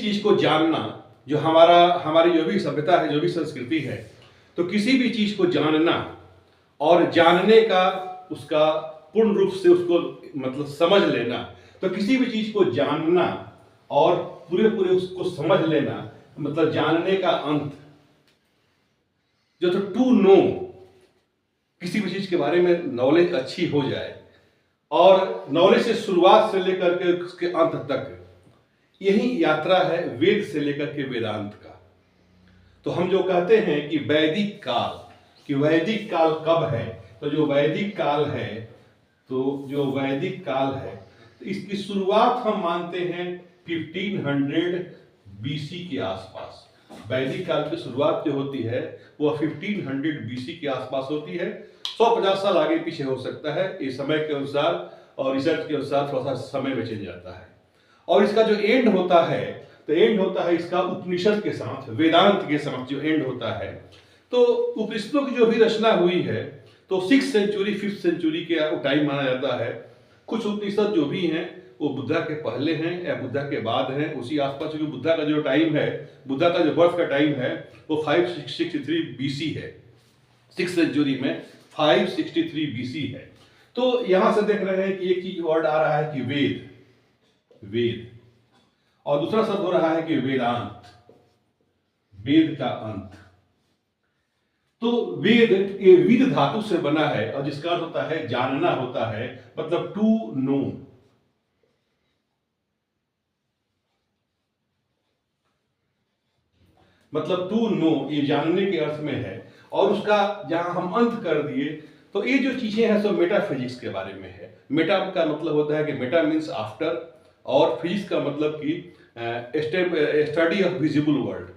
चीज को जानना, जो हमारी जो भी सभ्यता है, जो भी संस्कृति है, तो किसी भी चीज को जानना और जानने का उसका पूर्ण रूप से उसको मतलब समझ लेना, तो किसी भी चीज को जानना और पूरे उसको समझ लेना मतलब जानने का अंत, जो तो टू नो, किसी भी चीज के बारे में नॉलेज अच्छी हो जाए, और नॉलेज से शुरुआत से लेकर के उसके अंत तक, यही यात्रा है वेद से लेकर के वेदांत का। तो हम जो कहते हैं कि वैदिक काल, कि वैदिक काल कब है, तो जो वैदिक काल है, तो इसकी शुरुआत हम मानते हैं 1500 बीसी के आसपास। वैदिक काल की शुरुआत जो होती है वो 1500 बीसी के आसपास होती है। 150 साल आगे पीछे हो सकता है, ये समय के अनुसार और रिसर्च के अनुसार थोड़ा सा समय में चेंज जाता है। और इसका जो एंड होता है, तो एंड होता है इसका उपनिषद के साथ, वेदांत के साथ जो एंड होता है। तो उपनिषदों की जो भी रचना हुई है तो 6th सेंचुरी 5th सेंचुरी के टाइम माना जाता है। कुछ उपनिषद जो भी हैं वो बुद्धा के पहले हैं या बुद्धा के बाद हैं, उसी आसपास, क्योंकि बुद्धा का जो टाइम है, बुद्धा का जो बर्थ का टाइम है वो 563 बीसी है, 6th सेंचुरी में 563 बीसी है। तो यहां से देख रहे हैं कि एक चीज वर्ड आ रहा है कि वेद, और दूसरा शब्द हो रहा है कि वेदांत, वेद का अंत। तो वेद ये विद धातु से बना है और जिसका अर्थ होता है जानना होता है, मतलब टू नो। मतलब टू नो ये जानने के अर्थ में है, और उसका जहां हम अंत कर दिए, तो ये जो चीजें हैं सब मेटाफिजिक्स के बारे में है। मेटा का मतलब होता है कि मेटा मीन्स आफ्टर, और फिजिक्स का मतलब कि स्टडी ऑफ विजिबल वर्ल्ड।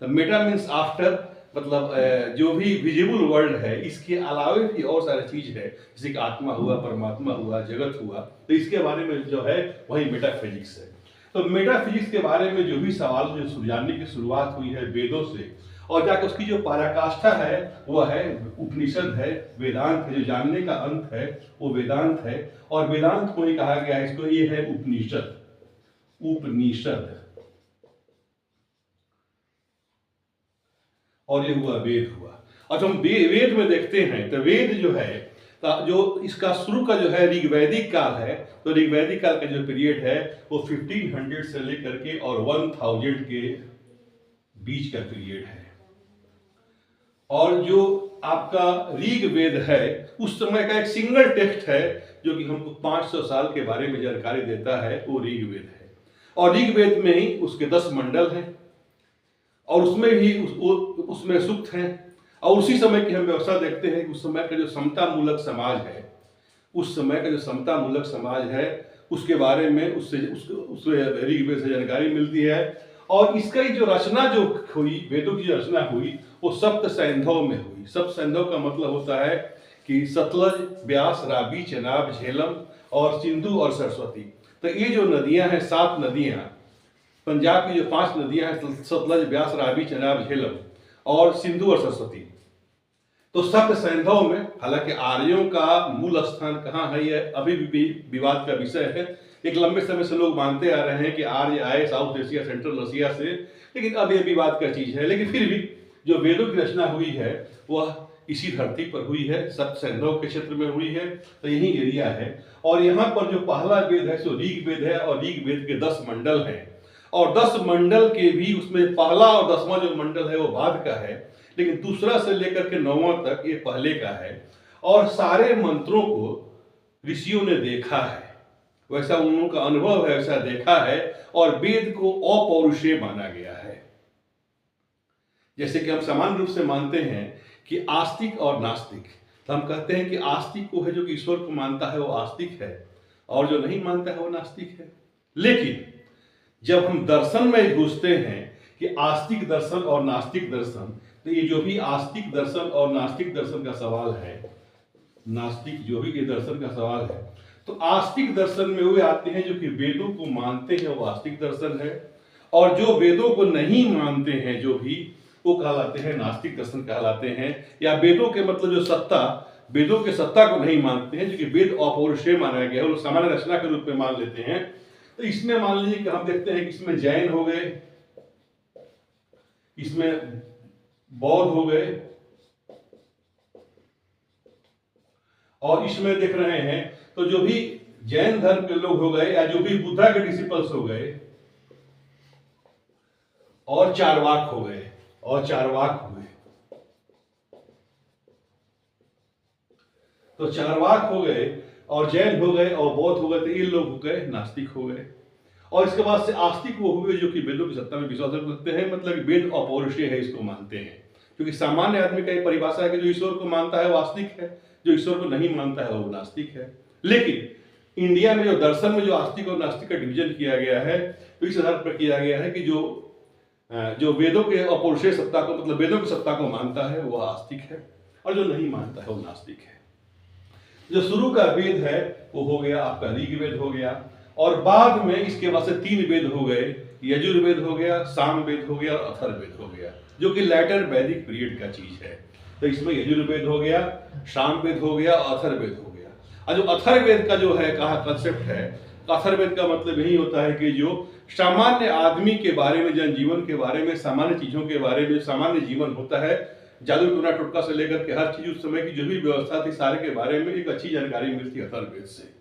तो मेटा मीन्स आफ्टर, मतलब जो भी विजिबल वर्ल्ड है इसके अलावे भी और सारी चीज है, जैसे कि आत्मा हुआ, परमात्मा हुआ, जगत हुआ, तो इसके बारे में जो है वही मेटाफिजिक्स है। तो मेटाफिजिक्स के बारे में जो भी सवाल जो जानने की शुरुआत हुई है वेदों से, और जाकर उसकी जो पराकाष्ठा है वह है उपनिषद है, वेदांत है। जो जानने का अंत है वो वेदांत है, और वेदांत को ही कहा गया है, इसको ये है उपनिषद। और ये हुआ वेद हुआ। और जब हम वेद में देखते हैं तो वेद जो है, जो इसका शुरू का जो है ऋग्वैदिक काल है, तो ऋग्वैदिक काल का जो पीरियड है वो 1500 से लेकर के और 1000 के बीच का पीरियड है। और जो आपका ऋग्वेद है उस समय का एक सिंगल टेक्स्ट है जो कि हमको 500 साल के बारे में जानकारी देता है, वो ऋग्वेद है। और ऋग्वेद में ही उसके 10 मंडल हैं, और उसमें भी उसमें सूक्त हैं। और उसी समय की हम व्यवस्था देखते हैं कि उस समय का जो समता मूलक समाज है, उस समय का जो समता मूलक समाज है उसके बारे में उससे ऋग्वेद से जानकारी मिलती है। और इसका जो रचना जो हुई, वेदों की जो रचना हुई वो सप्त सैंधव में हुई। सप्त सैंधव का मतलब होता है कि सतलज, ब्यास, रावी, चेनाब, झेलम और सिंधु और सरस्वती। तो ये जो नदियां हैं, 7 नदियां, पंजाब की जो 5 नदियां हैं, सतलज, ब्यास, रावी, चेनाब, झेलम और सिंधु और सरस्वती। तो सप्त सैंधव में, हालांकि आर्यों का मूल स्थान कहाँ है यह अभी भी विवाद का विषय है। एक लंबे समय से लोग मानते आ रहे हैं कि आर्य आए साउथ एशिया, सेंट्रल रशिया से, लेकिन अब यह विवाद का चीज है। लेकिन फिर भी जो वेदों की रचना हुई है वह इसी धरती पर हुई है, सप्त सैंधव के क्षेत्र में हुई है, तो यही एरिया है। और यहाँ पर जो पहला वेद है सो ऋग्वेद है, और ऋग्वेद के 10 मंडल हैं, और 10 मंडल के भी उसमें पहला और 10वां जो मंडल है वो बाद का है, लेकिन दूसरा से लेकर के 9वां तक ये पहले का है। और सारे मंत्रों को ऋषियों ने देखा है, वैसा उनका अनुभव है, वैसा देखा है, और वेद को अपौरुषेय माना गया है। जैसे कि हम सामान्य रूप से मानते हैं कि आस्तिक और नास्तिक, तो हम कहते हैं कि आस्तिक वो है जो कि ईश्वर को मानता है, वो आस्तिक है, और जो नहीं मानता है वो नास्तिक है। लेकिन जब हम दर्शन में घुसते हैं कि आस्तिक दर्शन और नास्तिक दर्शन, तो ये जो भी आस्तिक दर्शन और नास्तिक दर्शन का सवाल है, नास्तिक जो भी ये दर्शन का सवाल है, तो आस्तिक दर्शन में वे आते हैं जो कि वेदों को मानते हैं, वो आस्तिक दर्शन है। और जो वेदों को नहीं मानते हैं जो भी, वो कहलाते हैं नास्तिक दर्शन कहलाते हैं। या वेदों के मतलब जो सत्ता, वेदों के सत्ता को नहीं मानते हैं, जो कि वेद अपौरुषेय माना गया है, वो सामान्य रचना के रूप में मान लेते हैं। तो इसमें मान लीजिए कि हम देखते हैं कि इसमें जैन हो गए, इसमें बौद्ध हो गए, और इसमें देख रहे हैं तो जो भी जैन धर्म के लोग हो गए या जो भी बुद्धा के डिसिपल्स हो गए, और चारवाक हो गए, तो चारवाक हो गए और जैन हो गए और बौद्ध हो गए, तो ये लोग हो गए नास्तिक हो गए। और इसके बाद से आस्तिक वो हुए जो कि वेदों की सत्ता में विश्वास रखते हैं, मतलब वेद अपौरुषीय है इसको मानते हैं। क्योंकि सामान्य आदमी का एक परिभाषा है कि जो ईश्वर को मानता है वो आस्तिक है, जो ईश्वर को नहीं मानता है वो नास्तिक है। लेकिन इंडिया में जो दर्शन में जो आस्तिक और नास्तिक का डिवीजन किया गया है, तो इस आधार पर किया गया है कि जो वेदों के अपौरुषीय सत्ता को, मतलब वेदों की सत्ता को मानता है वो आस्तिक है, और जो नहीं मानता है वो नास्तिक है। जो शुरू का वेद है वो हो गया आपका ऋग्वेद हो गया, और बाद में इसके बाद से 3 वेद हो गए, यजुर्वेद हो गया, सामवेद हो गया और अथर्ववेद हो गया, जो कि लैटर वैदिक पीरियड का चीज है। तो इसमें यजुर्वेद हो गया, सामवेद हो गया, अथर्ववेद हो गया। और जो अथर्ववेद का जो है कहा कंसेप्ट है, अथर्ववेद का मतलब यही होता है कि जो सामान्य आदमी के बारे में, जनजीवन के बारे में, सामान्य चीजों के बारे में, सामान्य जीवन होता है, जादू टोना टोटका से लेकर के हर चीज उस समय की जो भी व्यवस्था थी सारे के बारे में एक अच्छी जानकारी मिलती है अथर्ववेद से।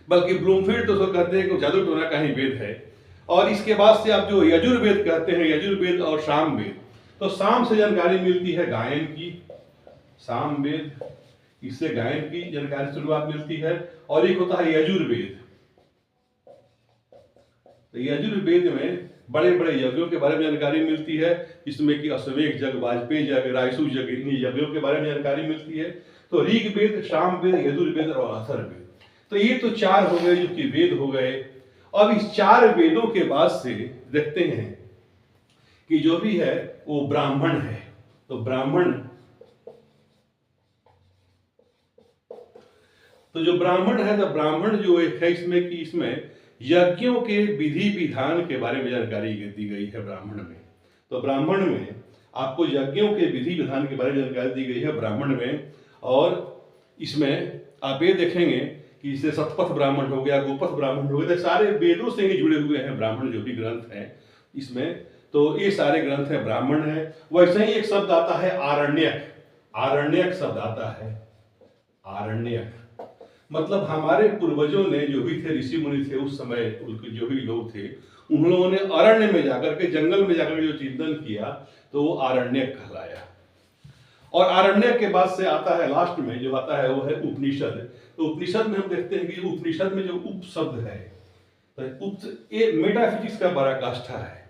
बल्कि ब्लूमफील्ड तो कहते हैं कि जादू टोना का ही वेद है। और इसके बाद से आप जो यजुर्वेद कहते हैं, यजुर्वेद और सामवेद, तो साम से जानकारी मिलती है गायन की, सामवेद, इससे गायन की जानकारी शुरुआत मिलती है। और एक होता है यजुर्वेद, तो यजुर्वेद में बड़े बड़े यज्ञों के बारे में जानकारी मिलती है, जिसमें कि अश्वमेध यज्ञ, वाजपेयी यज्ञ, रायसू यज्ञ, इन यज्ञों के बारे में जानकारी मिलती है। तो ऋग्वेद, सामवेद, यजुर्वेद और अथर्ववेद, तो ये तो 4 हो गए जो कि वेद हो गए। अब इस 4 वेदों के बाद से देखते हैं कि जो भी है वो ब्राह्मण है। तो ब्राह्मण, तो जो ब्राह्मण है, तो ब्राह्मण जो एक है इसमें कि इसमें यज्ञों के विधि विधान के बारे में जानकारी दी गई है ब्राह्मण में। तो ब्राह्मण में आपको यज्ञों के विधि विधान के बारे में जानकारी दी गई है ब्राह्मण में। और इसमें आप ये देखेंगे कि इसे शतपथ ब्राह्मण हो गया, गोपथ ब्राह्मण हो गया, तो सारे वेदों से ही जुड़े हुए हैं ब्राह्मण जो भी ग्रंथ हैं इसमें। तो ये सारे ग्रंथ हैं ब्राह्मण है। वैसे ही एक शब्द आता है आरण्यक, आरण्यक शब्द आता है, आरण्यक मतलब हमारे पूर्वजों ने जो भी थे, ऋषि मुनि थे उस समय, उनके जो भी लोग थे, उन लोगों ने अरण्य में जाकर के, जंगल में जाकर जो चिंतन किया, तो वो आरण्यक कहलाया। और आरण्य के बाद से आता है लास्ट में जो आता है वो है उपनिषद। तो उपनिषद में हम देखते हैं कि उपनिषद में जो उप शब्द है, तो उप ये मेटाफिजिक्स का पराकाष्ठा है,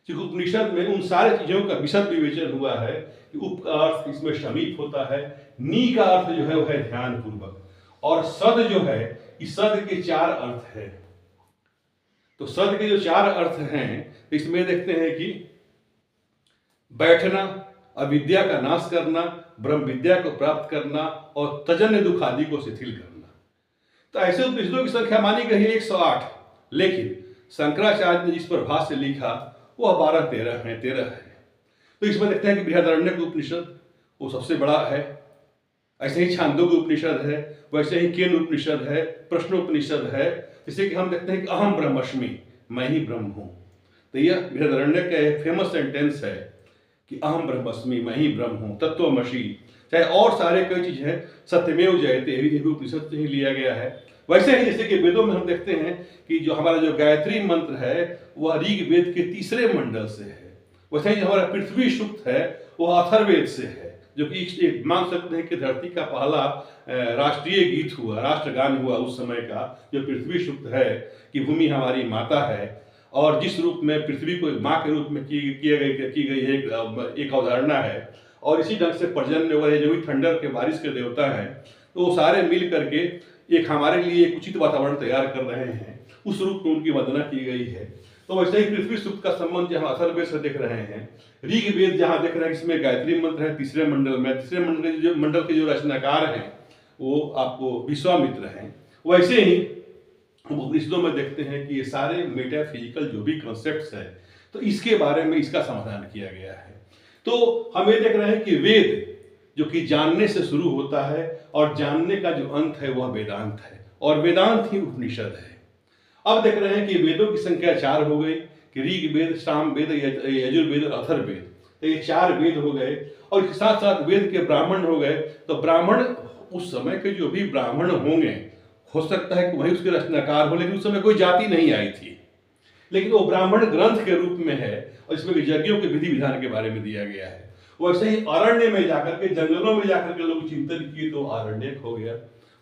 क्योंकि उपनिषद में उन सारे चीजों का विशद विवेचन हुआ है कि उप का अर्थ इसमें समीप होता है, नी का अर्थ जो है वो है ध्यान पूर्वक, और सद जो है, इस सद के 4 अर्थ है। तो सद के जो 4 अर्थ हैं, इसमें देखते हैं कि बैठना, अविद्या का नाश करना, ब्रह्म विद्या को प्राप्त करना और तजन्य दुख आदि को शिथिल करना। तो ऐसे उपनिषदों की संख्या मानी गई है 108, लेकिन शंकराचार्य ने जिस पर भाष्य लिखा वह 12-13 है, 13 है। तो इसमें देखते हैं कि बृहदारण्यक उपनिषद वो सबसे बड़ा है, ऐसे ही छांदोग्य उपनिषद है, वैसे ही केन उपनिषद है, प्रश्नोपनिषद है। जैसे कि हम देखते हैं कि अहम ब्रह्मस्मि, मैं ही ब्रह्म हूं। तो यह बृहदारण्यक का एक फेमस सेंटेंस है कि अहम ब्रह्मस्मि, मैं ही ब्रह्म हूं, तत्वमसि। चाहे और सारे कई चीज है, सत्यमेव जयते, ये भी उपनिषद से ही लिया गया है। वैसे ही जैसे कि वेदों में हम देखते हैं कि जो हमारा जो गायत्री मंत्र है वह ऋग्वेद के 3रे मंडल से है। वैसे ही हमारा पृथ्वी सूक्त है वह अथर्ववेद से है, जो कि मान सकते हैं कि धरती का पहला राष्ट्रीय गीत हुआ, राष्ट्रगान हुआ उस समय का, जो पृथ्वी सूक्त है कि भूमि हमारी माता है, और जिस रूप में पृथ्वी को माँ के रूप में की गई है एक अवधारणा है। और इसी ढंग से प्रजन्य वगैरह जो भी थंडर के, बारिश के देवता हैं, तो वो सारे मिल करके एक हमारे लिए एक उचित वातावरण तैयार कर रहे हैं, उस रूप में उनकी वंदना की गई है। तो वैसे ही पृथ्वी सूक्त का संबंध जहाँ अथर्ववेद से देख रहे हैं, ऋग्वेद जहाँ देख रहे हैं इसमें गायत्री मंत्र है 3रे मंडल में, 3रे मंडल के जो रचनाकार हैं वो आपको विश्वामित्र हैं। वैसे ही हम उपनिषदों में देखते हैं कि ये सारे मेटाफिजिकल जो भी कॉन्सेप्ट्स है, तो इसके बारे में इसका समाधान किया गया है। तो हम ये देख रहे हैं कि वेद जो कि जानने से शुरू होता है और जानने का जो अंत है वह वेदांत है, और वेदांत ही उपनिषद है। अब देख रहे हैं कि वेदों की संख्या 4 हो गई, कि ऋग वेद, साम वेद, यजुर्वेद और अथर्ववेद, तो ये 4 वेद हो गए। और इसके साथ साथ वेद के ब्राह्मण हो गए। तो ब्राह्मण उस समय के जो भी ब्राह्मण होंगे, हो सकता है कि वही उसके रचनाकार हो, लेकिन उस समय कोई जाति नहीं आई थी, लेकिन वो ब्राह्मण ग्रंथ के रूप में है और इसमें यज्ञों के विधि विधान के बारे में दिया गया है। वैसे ही अरण्य में जाकर के, जंगलों में जाकर के लोग चिंतन किए तो आरण्यक हो गया।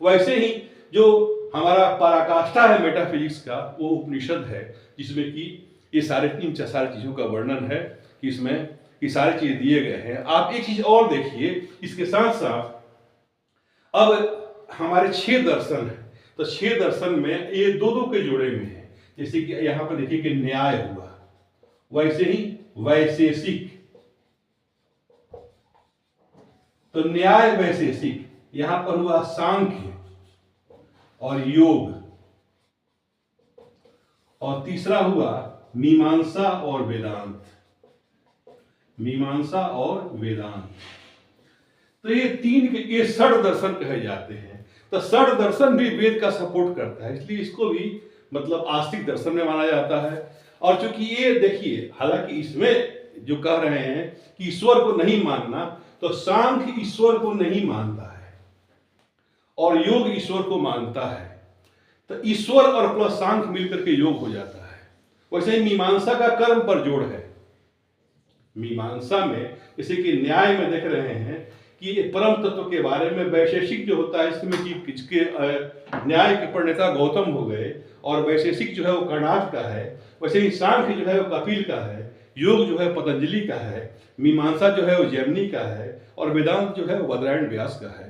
वैसे ही जो हमारा पराकाष्ठा है मेटाफिजिक्स का, वो उपनिषद है, जिसमें कि ये सारे चीजों का वर्णन है, कि इसमें ये सारी चीज दिए गए हैं। आप एक चीज और देखिए, इसके साथ साथ अब हमारे 6 दर्शन है, तो 6 दर्शन में ये दो के जोड़े में है। जैसे कि यहां पर देखिए कि न्याय हुआ, वैसे ही वैशेषिक, तो न्याय वैशेषिक, यहां पर हुआ सांख्य और योग, और तीसरा हुआ मीमांसा और वेदांत, मीमांसा और वेदांत। तो ये 3 ये षड दर्शन कहे जाते हैं। तो षड दर्शन भी वेद का सपोर्ट करता है, इसलिए इसको भी मतलब आस्तिक दर्शन में माना जाता है। और चूंकि ये देखिए, हालांकि इसमें जो कह रहे हैं कि ईश्वर को नहीं मानना, तो सांख्य ईश्वर को नहीं मानता है और योग ईश्वर को मानता है। तो ईश्वर और प्लस सांख्य मिलकर के योग हो जाता है। वैसे ही मीमांसा का कर्म पर जोड़ है। मीमांसा में जैसे कि न्याय में देख रहे हैं कि परम तत्व के बारे में वैशेषिक जो होता है, इसमें कि किसके न्याय के प्रणेता गौतम हो गए, और वैशेषिक जो है वो कर्णाट का है। वैसे ही सांख्य जो है वो कपिल का है, योग जो है पतंजलि का है, मीमांसा जो है वो जैमिनी का है, और वेदांत जो है वो बदरायण व्यास का है।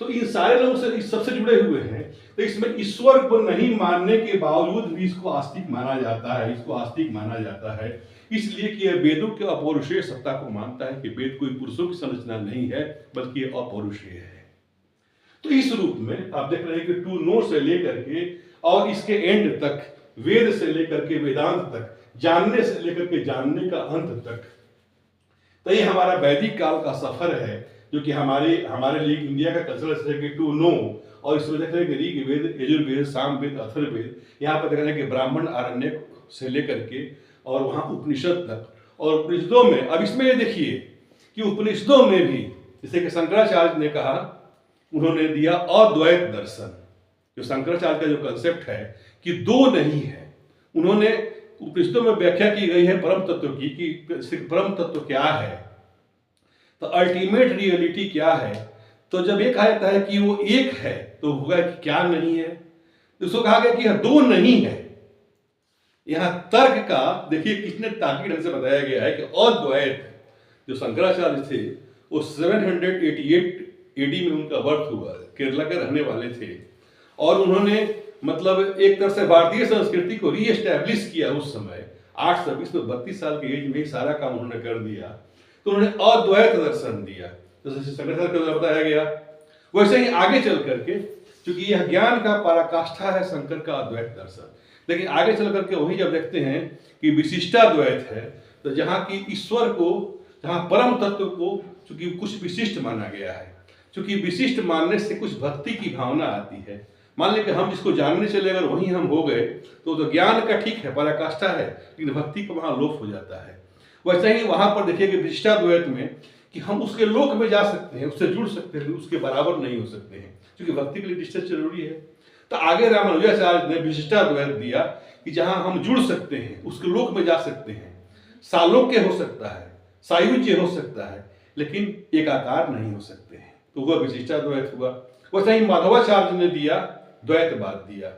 तो इन सारे लोगों से इस सबसे जुड़े हुए हैं। तो इसमें ईश्वर को नहीं मानने के बावजूद भी इसको आस्तिक माना जाता है, इसको आस्तिक माना जाता है, इसलिए कि यह वेदों के अपौरुषेय सत्ता को मानता है कि वेद कोई पुरुषों की संरचना नहीं है, बल्कि यह अपौरुषेय है। तो इस रूप में आप देख रहे हैं कि टू नो से लेकर के और इसके एंड तक, वेद से लेकर के वेदांत तक, जानने से लेकर के जानने का अंत तक, तो ये हमारा वैदिक काल का सफर है, जो कि हमारे लिए इंडिया का कल्चर है कि टू नो। और इसमें देख रहे हैं कि ऋग वेद, यजुर्वेद, सामवेद, अथर्ववेद, यहाँ पर देख रहे हैं कि ब्राह्मण, आरण्यक से लेकर के और वहाँ उपनिषद तक। और उपनिषदों में, अब इसमें ये देखिए कि उपनिषदों में भी, जैसे कि शंकराचार्य ने कहा, उन्होंने दिया अद्वैत दर्शन। जो शंकराचार्य का जो कंसेप्ट है कि 2 नहीं है, उन्होंने उपनिषदों में व्याख्या की गई है परम तत्व की, कि परम तत्व क्या है, तो अल्टीमेट रियलिटी क्या है। तो जब ये कहा जाता है कि वो एक है, तो होगा कि क्या नहीं है, उसको कहा गया कि 2 नहीं है। यहां तर्क का देखिए कितने तार्किक ढंग से बताया गया है कि अद्वैत, जो शंकराचार्य थे वो 788 एडी में उनका बर्थ हुआ, केरला के रहने वाले थे, और उन्होंने मतलब एक तरह से भारतीय संस्कृति को रीएस्टैब्लिश किया। उस समय 826 में 32 साल की एज में सारा काम उन्होंने कर दिया। तो उन्होंने अद्वैत दर्शन दिया, जैसे शंकराचार्य के द्वारा बताया गया। वैसे ही आगे चल करके, क्योंकि यह ज्ञान का पराकाष्ठा है शंकर का अद्वैत दर्शन, लेकिन आगे चल करके वही जब देखते हैं कि विशिष्टाद्वैत है, तो जहाँ की ईश्वर को, जहाँ परम तत्व को चूंकि कुछ विशिष्ट माना गया है, क्योंकि विशिष्ट मानने से कुछ भक्ति की भावना आती है। मान लें कि हम जिसको जानने चले अगर वहीं हम हो गए, तो ज्ञान का ठीक है, पराकाष्ठा है, लेकिन भक्ति का वहाँ लोप हो जाता है। वैसे ही वहां पर देखिए कि विशिष्टाद्वैत में कि हम उसके लोक में जा सकते हैं, उससे जुड़ सकते हैं, उसके बराबर नहीं हो सकते हैं, क्योंकि भक्ति के लिए डिस्टेंस जरूरी है। तो आगे रामानुजाचार्य ने विशिष्टाद्वैत दिया कि जहां हम जुड़ सकते हैं, उसके लोक में जा सकते हैं, सालोक्य हो सकता है, सायुज्य हो सकता है, लेकिन एकाकार नहीं हो सकते हैं, तो वह विशिष्टाद्वैत हुआ। वैसे ही माधवाचार्य ने दिया द्वैतवाद दिया।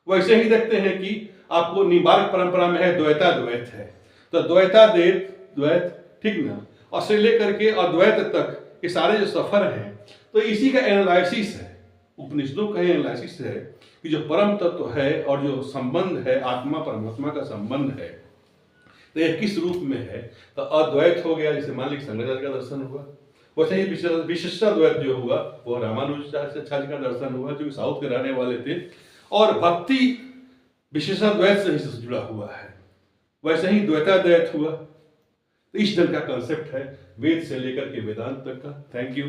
वैसे ही देखते हैं कि आपको निम्बार्क परंपरा में है द्वैताद्वैत है, तो द्वैत, ठीक ना, और से लेकर के अद्वैत तक ये सारे जो सफर हैं, तो इसी का एनालिसिस है, उपनिषदों का एनालिसिस है कि जो परम तत्व है और जो संबंध है आत्मा परमात्मा का संबंध है, तो यह किस रूप में है। तो अद्वैत हो गया, जैसे मान लीजिए शंकराचार्य का दर्शन हुआ। वैसे ही विशिष्टाद्वैत जो हुआ वो रामानुजाचार्य जी का दर्शन हुआ, जो साउथ के रहने वाले थे, और भक्ति विशिष्टाद्वैत से ही जुड़ा हुआ है। वैसे ही द्वैताद्वैत हुआ। तो इस ढंग का कंसेप्ट है वेद से लेकर के वेदांत तक का। Thank you.